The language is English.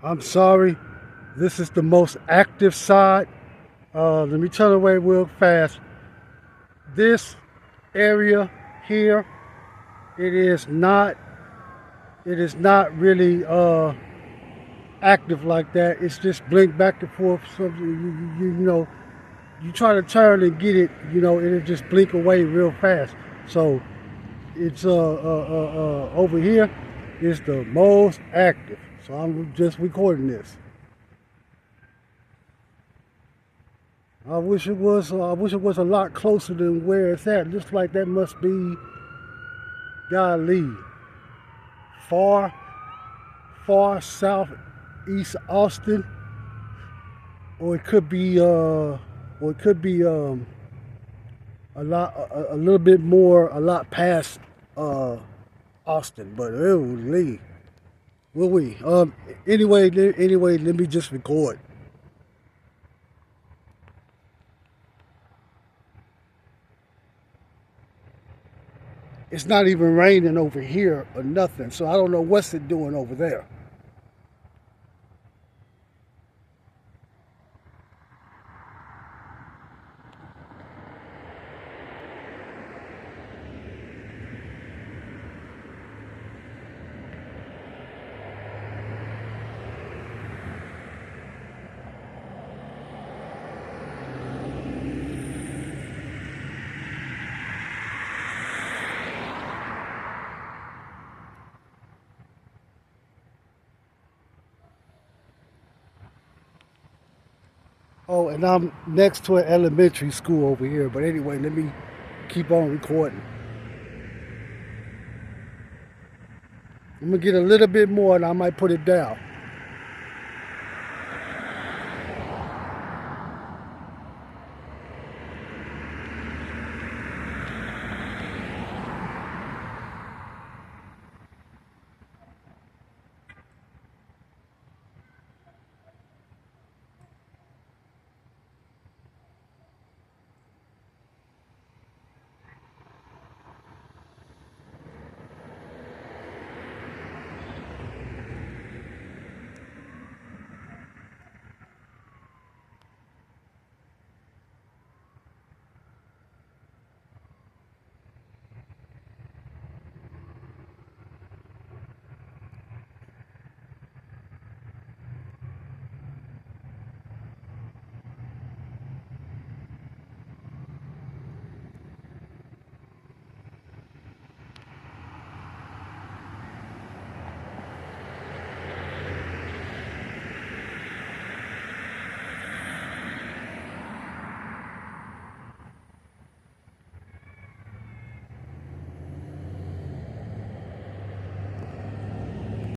I'm sorry. This is the most active side. Let me turn away real fast. This area here, it is not really active like that. It's just blink back and forth. Something you try to turn and get it, it'll just blink away real fast. So it's over here is the most active. So I'm just recording this. I wish it was a lot closer than where it's at. Looks like that must be golly, far southeast Austin, or it could be a little bit more, a lot past Austin. But Lee, will we? Anyway, let me just record. It's not even raining over here or nothing, so I don't know what's it doing over there. Oh, and I'm next to an elementary school over here. But anyway, let me keep on recording. I'm gonna get a little bit more and I might put it down.